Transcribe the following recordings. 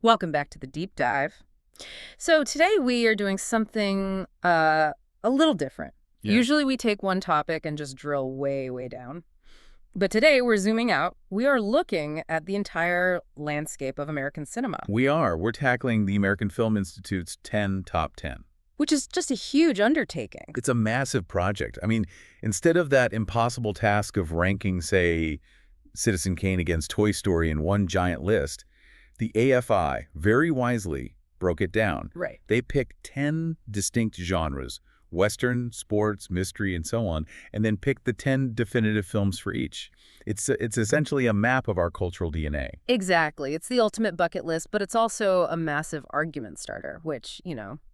Welcome back to the deep dive. So today we are doing something a little different. Yeah. Usually we take one topic and just drill way, way down. But today we're zooming out. We are looking at the entire landscape of American cinema, We are. We're tackling the American Film Institute's 10 Top 10. which is just a huge undertaking. It's a massive project. I mean, instead of that impossible task of ranking, say, Citizen Kane against Toy Story in one giant list, the AFI very wisely broke it down. Right. They picked 10 distinct genres, Western, sports, mystery, and so on, and then picked the 10 definitive films for each. It's essentially a map of our cultural DNA. Exactly. It's the ultimate bucket list, but it's also a massive argument starter, which,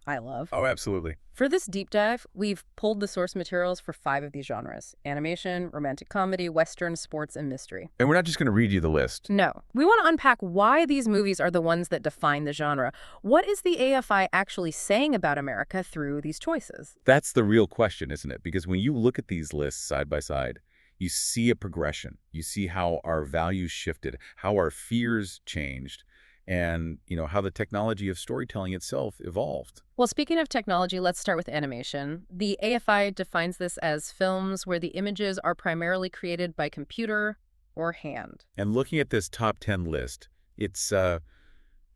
I love. Oh, absolutely. For this deep dive, we've pulled the source materials for 5 of these genres: animation, romantic comedy, Western, sports, and mystery. And we're not just going to read you the list. No. We want to unpack why these movies are the ones that define the genre. What is the AFI actually saying about America through these choices? That's the real question, isn't it? Because when you look at these lists side by side, you see a progression. You see how our values shifted, how our fears changed, and, how the technology of storytelling itself evolved. Well, speaking of technology, let's start with animation. The AFI defines this as films where the images are primarily created by computer or hand. And looking at this top 10 list, it's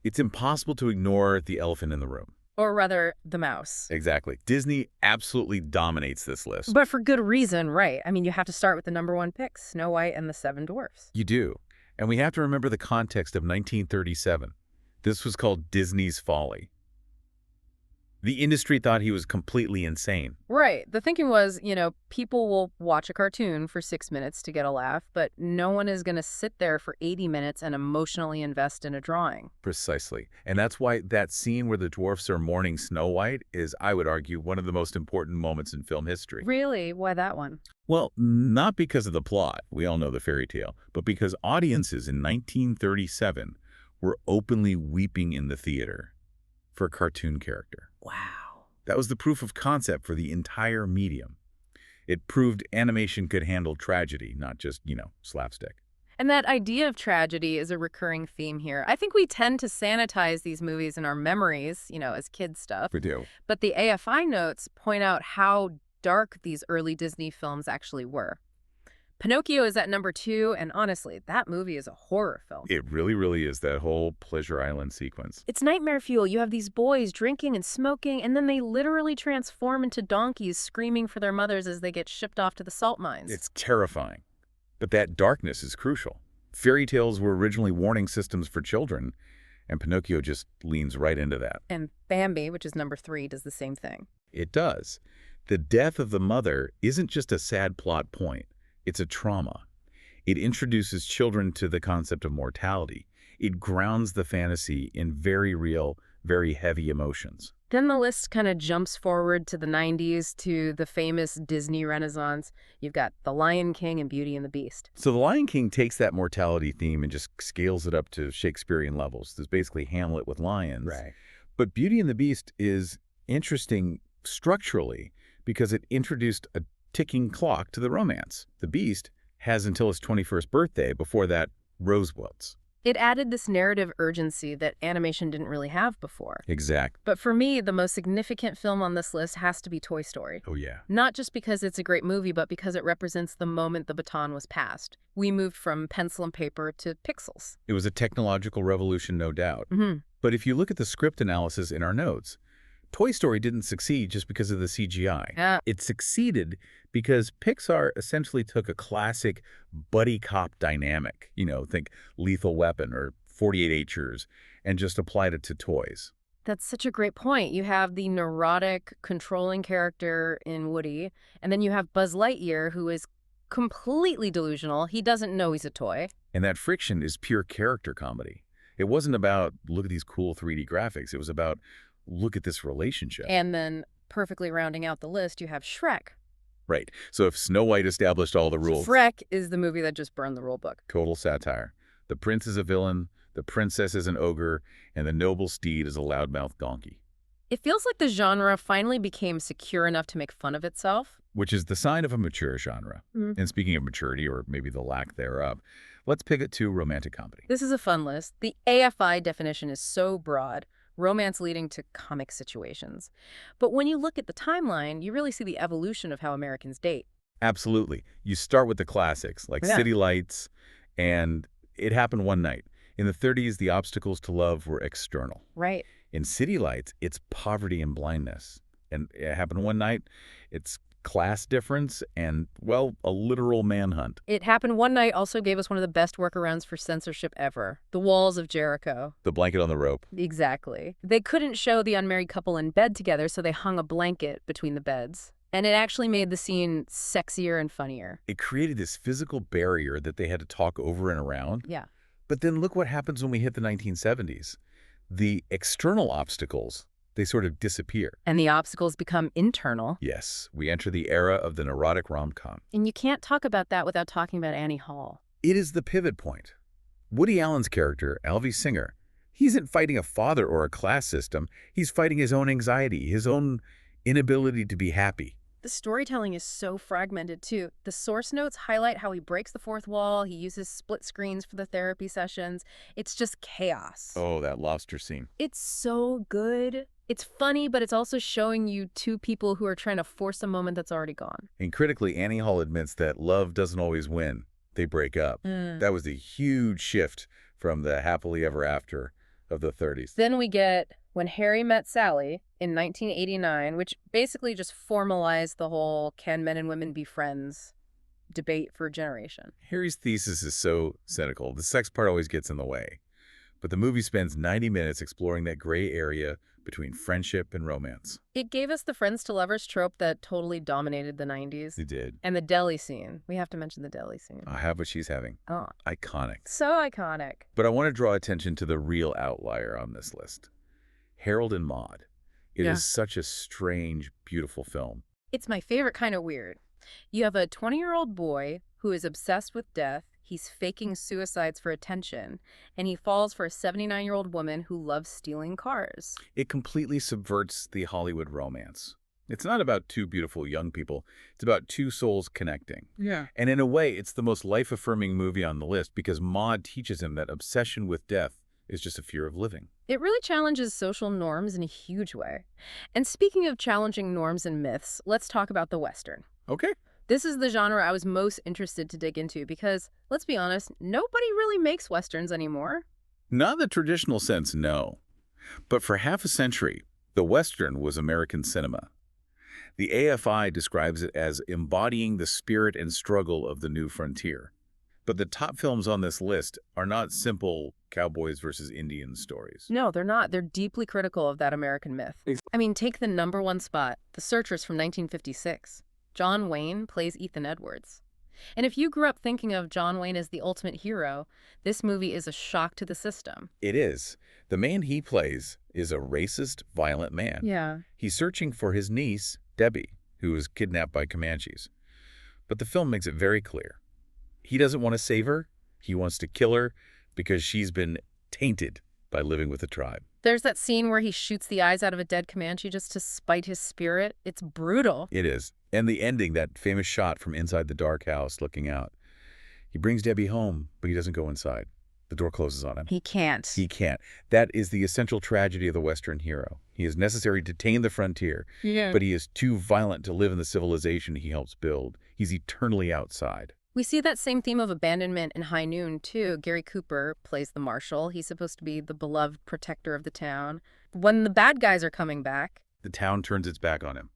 impossible to ignore the elephant in the room. Or rather, the mouse. Exactly. Disney absolutely dominates this list. But for good reason, right? I mean, you have to start with the number 1 pick, Snow White and the Seven Dwarfs. You do. And we have to remember the context of 1937. This was called Disney's folly. The industry thought he was completely insane. Right. The thinking was, people will watch a cartoon for 6 minutes to get a laugh, but no one is going to sit there for 80 minutes and emotionally invest in a drawing. Precisely. And that's why that scene where the dwarfs are mourning Snow White is, I would argue, one of the most important moments in film history. Really? Why that one? Well, not because of the plot, we all know the fairy tale, but because audiences in 1937 were openly weeping in the theater for a cartoon character. Wow. That was the proof of concept for the entire medium. It proved animation could handle tragedy, not just, slapstick. And that idea of tragedy is a recurring theme here. I think we tend to sanitize these movies in our memories, as kid stuff. We do. But the AFI notes point out how dark these early Disney films actually were. Pinocchio is at number 2, and honestly, that movie is a horror film. It really, really is, that whole Pleasure Island sequence. It's nightmare fuel. You have these boys drinking and smoking, and then they literally transform into donkeys screaming for their mothers as they get shipped off to the salt mines. It's terrifying. But that darkness is crucial. Fairy tales were originally warning systems for children, and Pinocchio just leans right into that. And Bambi, which is number 3, does the same thing. It does. The death of the mother isn't just a sad plot point. It's a trauma. It introduces children to the concept of mortality. It grounds the fantasy in very real, very heavy emotions. Then the list kind of jumps forward to the 90s to the famous Disney Renaissance. You've got The Lion King and Beauty and the Beast. So The Lion King takes that mortality theme and just scales it up to Shakespearean levels. There's basically Hamlet with lions. Right. But Beauty and the Beast is interesting structurally because it introduced a ticking clock to the romance. The Beast has until his 21st birthday. Before that, rose buds. It added this narrative urgency that animation didn't really have before. Exact. But for me, the most significant film on this list has to be Toy Story. Oh, yeah. Not just because it's a great movie, but because it represents the moment the baton was passed. We moved from pencil and paper to pixels. It was a technological revolution, no doubt. Mm-hmm. But if you look at the script analysis in our notes, Toy Story didn't succeed just because of the CGI. Yeah. It succeeded because Pixar essentially took a classic buddy cop dynamic, think Lethal Weapon or 48 Acres, and just applied it to toys. That's such a great point. You have the neurotic, controlling character in Woody, and then you have Buzz Lightyear, who is completely delusional. He doesn't know he's a toy. And that friction is pure character comedy. It wasn't about, look at these cool 3D graphics. It was about, look at this relationship. And then, perfectly rounding out the list, you have Shrek. Right. So if Snow White established all the rules. Shrek is the movie that just burned the rule book. Total satire. The prince is a villain, the princess is an ogre, and the noble steed is a loudmouth donkey. It feels like the genre finally became secure enough to make fun of itself. Which is the sign of a mature genre. And speaking of maturity, or maybe the lack thereof, Let's pivot to romantic comedy. This is a fun list. The AFI definition is so broad, romance leading to comic situations. But when you look at the timeline, you really see the evolution of how Americans date. Absolutely. You start with the classics, like Yeah. City Lights and It Happened One Night. In the 30s, the obstacles to love were external. Right. In City Lights, it's poverty and blindness. And It Happened One Night, it's class difference and, well, a literal manhunt. It Happened One Night also gave us one of the best workarounds for censorship ever. The Walls of Jericho. The blanket on the rope. Exactly. They couldn't show the unmarried couple in bed together, so they hung a blanket between the beds. And it actually made the scene sexier and funnier. It created this physical barrier that they had to talk over and around. Yeah. But then look what happens when we hit the 1970s. The external obstacles, they sort of disappear. And the obstacles become internal. Yes, we enter the era of the neurotic rom-com. And you can't talk about that without talking about Annie Hall. It is the pivot point. Woody Allen's character, Alvy Singer, he isn't fighting a father or a class system. He's fighting his own anxiety, his own inability to be happy. The storytelling is so fragmented, too. The source notes highlight how he breaks the fourth wall. He uses split screens for the therapy sessions. It's just chaos. Oh, that lobster scene. It's so good. It's funny, but it's also showing you two people who are trying to force a moment that's already gone. And critically, Annie Hall admits that love doesn't always win. They break up. That was a huge shift from the happily ever after of the 30s. Then we get When Harry Met Sally in 1989, which basically just formalized the whole can men and women be friends debate for a generation. Harry's thesis is so cynical. The sex part always gets in the way. But the movie spends 90 minutes exploring that gray area between friendship and romance. It gave us the friends to lovers trope that totally dominated the 90s. It did. And the deli scene. We have to mention the deli scene. I have what she's having. Oh, Iconic. so iconic. But I want to draw attention to the real outlier on this list. Harold and Maude. It Yeah. is such a strange, beautiful film. It's my favorite kind of weird. You have a 20-year-old boy who is obsessed with death. He's faking suicides for attention, and he falls for a 79-year-old woman who loves stealing cars. It completely subverts the Hollywood romance. It's not about two beautiful young people. It's about two souls connecting. Yeah. And in a way, it's the most life-affirming movie on the list because Maude teaches him that obsession with death is just a fear of living. It really challenges social norms in a huge way. And speaking of challenging norms and myths, let's talk about the Western. Okay. This is the genre I was most interested to dig into because, let's be honest, nobody really makes Westerns anymore. Not in the traditional sense, no. But for half a century, the Western was American cinema. The AFI describes it as embodying the spirit and struggle of the new frontier. But the top films on this list are not simple cowboys versus Indians stories. No, they're not. They're deeply critical of that American myth. I mean, take the #1 spot, The Searchers from 1956. John Wayne plays Ethan Edwards. And if you grew up thinking of John Wayne as the ultimate hero, this movie is a shock to the system. It is. The man he plays is a racist, violent man. Yeah. He's searching for his niece, Debbie, who was kidnapped by Comanches. But the film makes it very clear. He doesn't want to save her. He wants to kill her because she's been tainted by living with the tribe. There's that scene where he shoots the eyes out of a dead Comanche just to spite his spirit. It's brutal. It is. And the ending, that famous shot from inside the dark house looking out. He brings Debbie home, but he doesn't go inside. The door closes on him. He can't. He can't. That is the essential tragedy of the Western hero. He is necessary to tame the frontier, but he is too violent to live in the civilization he helps build. He's eternally outside. We see that same theme of abandonment in High Noon, too. Gary Cooper plays the marshal. He's supposed to be the beloved protector of the town. When the bad guys are coming back, The town turns its back on him.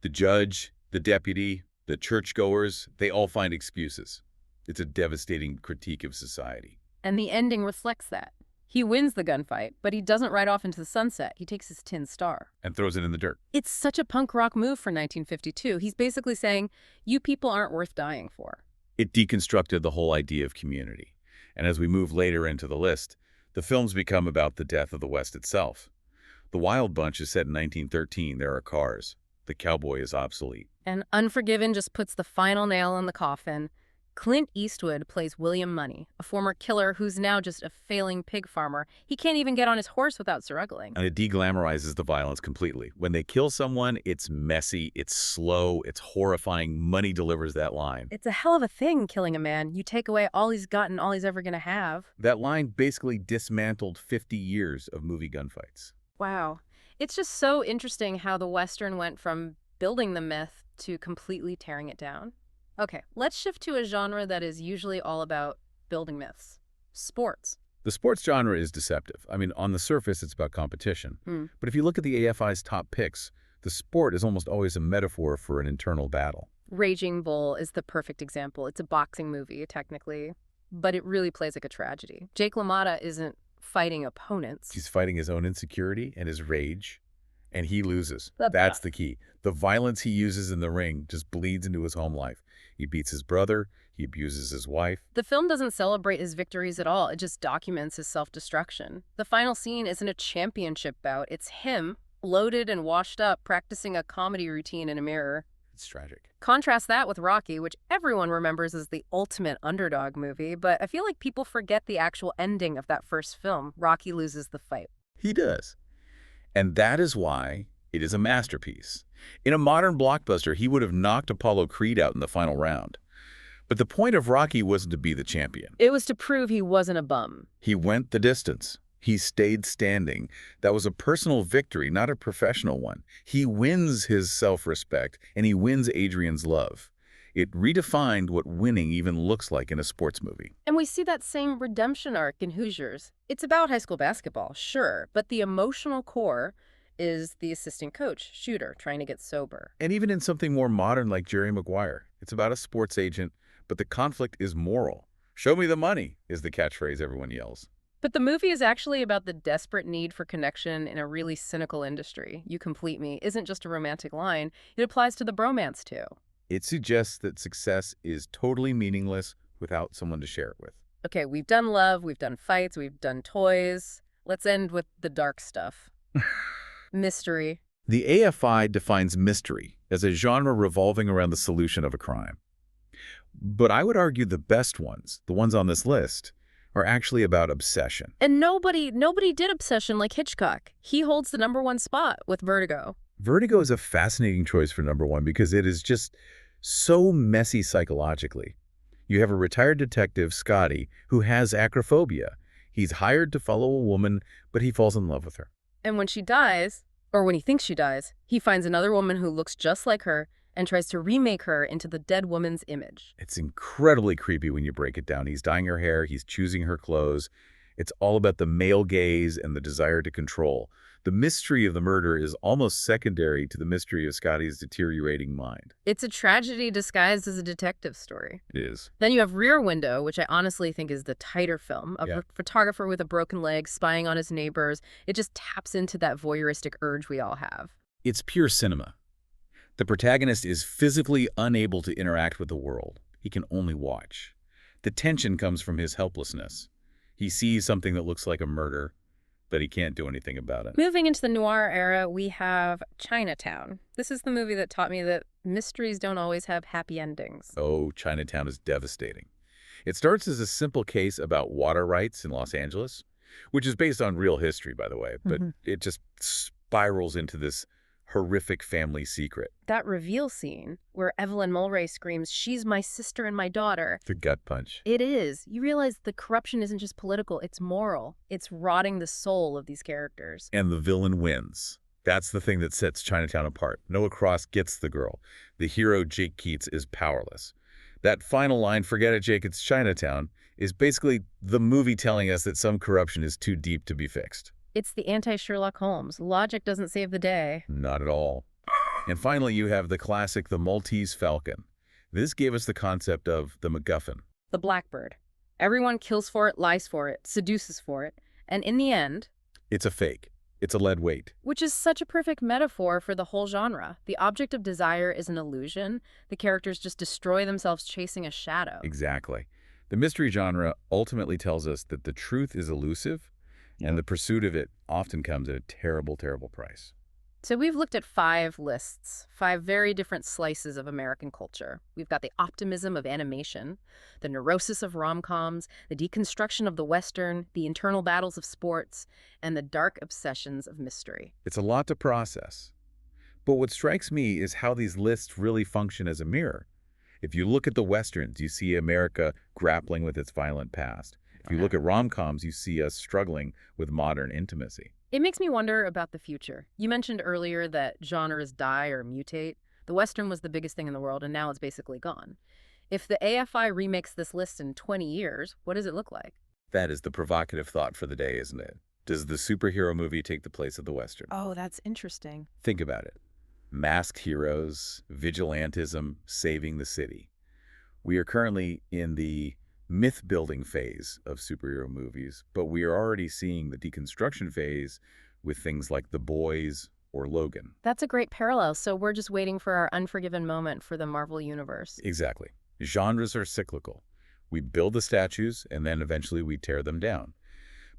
The judge, the deputy, the churchgoers, they all find excuses. It's a devastating critique of society. and the ending reflects that. He wins the gunfight, but he doesn't ride off into the sunset. He takes his tin star. And throws it in the dirt. It's such a punk rock move for 1952. He's basically saying, you people aren't worth dying for. It deconstructed the whole idea of community. And as we move later into the list, the films become about the death of the West itself. The Wild Bunch is set in 1913. There are cars. The cowboy is obsolete. And Unforgiven just puts the final nail in the coffin. Clint Eastwood plays William Money, a former killer who's now just a failing pig farmer. He can't even get on his horse without struggling. And it deglamorizes the violence completely. When they kill someone, it's messy, it's slow, it's horrifying. Money delivers that line. It's a hell of a thing, killing a man. You take away all he's got and all he's ever going to have. That line basically dismantled 50 years of movie gunfights. Wow. It's just so interesting how the Western went from building the myth to completely tearing it down. Okay, let's shift to a genre that is usually all about building myths. Sports. The sports genre is deceptive. I mean, on the surface, it's about competition. But if you look at the AFI's top picks, the sport is almost always a metaphor for an internal battle. Raging Bull is the perfect example. It's a boxing movie, technically, but it really plays like a tragedy. Jake LaMotta isn't fighting opponents. He's fighting his own insecurity and his rage, and he loses. That's the key. The violence he uses in the ring just bleeds into his home life. He beats his brother. He abuses his wife. The film doesn't celebrate his victories at all. It just documents his self-destruction. The final scene isn't a championship bout. It's him, loaded and washed up, practicing a comedy routine in a mirror. It's tragic. Contrast that with Rocky, which everyone remembers as the ultimate underdog movie, but I feel like people forget the actual ending of that first film. Rocky loses the fight. He does. And that is why it is a masterpiece. In a modern blockbuster, he would have knocked Apollo Creed out in the final round. But the point of Rocky wasn't to be the champion. It was to prove he wasn't a bum. He went the distance. He stayed standing. That was a personal victory, not a professional one. He wins his self-respect, and he wins Adrian's love. It redefined what winning even looks like in a sports movie. And we see that same redemption arc in Hoosiers. It's about high school basketball, sure, but the emotional core is the assistant coach, Shooter, trying to get sober. And even in something more modern like Jerry Maguire, it's about a sports agent, but the conflict is moral. Show me the money is the catchphrase everyone yells. But the movie is actually about the desperate need for connection in a really cynical industry. You complete me isn't just a romantic line. It applies to the bromance, too. It suggests that success is totally meaningless without someone to share it with. Okay, we've done love, we've done fights, we've done toys. Let's end with the dark stuff. Mystery. The AFI defines mystery as a genre revolving around the solution of a crime. But I would argue the best ones, the ones on this list, are actually about obsession. And nobody did Obsession like Hitchcock. He holds the #1 spot with Vertigo. Vertigo is a fascinating choice for #1 because it is just so messy psychologically. You have a retired detective, Scotty, who has acrophobia. He's hired to follow a woman, but he falls in love with her. And when she dies, or when he thinks she dies, he finds another woman who looks just like her and tries to remake her into the dead woman's image. It's incredibly creepy when you break it down. He's dyeing her hair, he's choosing her clothes. It's all about the male gaze and the desire to control. The mystery of the murder is almost secondary to the mystery of Scotty's deteriorating mind. It's a tragedy disguised as a detective story. It is. Then you have Rear Window, which I honestly think is the tighter film. A photographer with a broken leg spying on his neighbors. It just taps into that voyeuristic urge we all have. It's pure cinema. The protagonist is physically unable to interact with the world. He can only watch. The tension comes from his helplessness. He sees something that looks like a murder, but he can't do anything about it. Moving into the noir era, we have Chinatown. This is the movie that taught me that mysteries don't always have happy endings. Oh, Chinatown is devastating. It starts as a simple case about water rights in Los Angeles, which is based on real history, by the way, but it just spirals into this horrific family secret. That reveal scene where Evelyn Mulray screams, "She's my sister and my daughter." The gut punch. It is. You realize the corruption isn't just political, it's moral. It's rotting the soul of these characters. And the villain wins. That's the thing that sets Chinatown apart. Noah Cross gets the girl. The hero, Jake Keats, is powerless. That final line, "Forget it, Jake, it's Chinatown," is basically the movie telling us that some corruption is too deep to be fixed. It's the anti-Sherlock Holmes. Logic doesn't save the day. Not at all. And finally, you have the classic The Maltese Falcon. This gave us the concept of the MacGuffin. The blackbird. Everyone kills for it, lies for it, seduces for it, and in the end... It's a fake. It's a lead weight. Which is such a perfect metaphor for the whole genre. The object of desire is an illusion. The characters just destroy themselves chasing a shadow. Exactly. The mystery genre ultimately tells us that the truth is elusive, and the pursuit of it often comes at a terrible, terrible price. So we've looked at 5 lists, 5 very different slices of American culture. We've got the optimism of animation, the neurosis of rom-coms, the deconstruction of the Western, the internal battles of sports, and the dark obsessions of mystery. It's a lot to process. But what strikes me is how these lists really function as a mirror. If you look at the Westerns, you see America grappling with its violent past. If you look at rom-coms, you see us struggling with modern intimacy. It makes me wonder about the future. You mentioned earlier that genres die or mutate. The Western was the biggest thing in the world, and now it's basically gone. If the AFI remakes this list in 20 years, what does it look like? That is the provocative thought for the day, isn't it? Does the superhero movie take the place of the Western? Oh, that's interesting. Think about it. Masked heroes, vigilantism, saving the city. We are currently in the myth-building phase of superhero movies, but we are already seeing the deconstruction phase with things like The Boys or Logan. That's a great parallel. So we're just waiting for our unforgiven moment for the Marvel Universe. Exactly. Genres are cyclical. We build the statues, and then eventually we tear them down.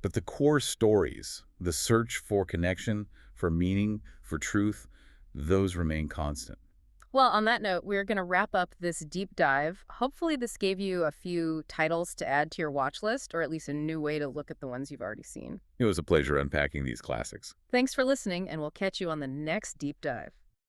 But the core stories, the search for connection, for meaning, for truth, those remain constant. Well, on that note, we're going to wrap up this deep dive. Hopefully this gave you a few titles to add to your watch list, or at least a new way to look at the ones you've already seen. It was a pleasure unpacking these classics. Thanks for listening, and we'll catch you on the next deep dive.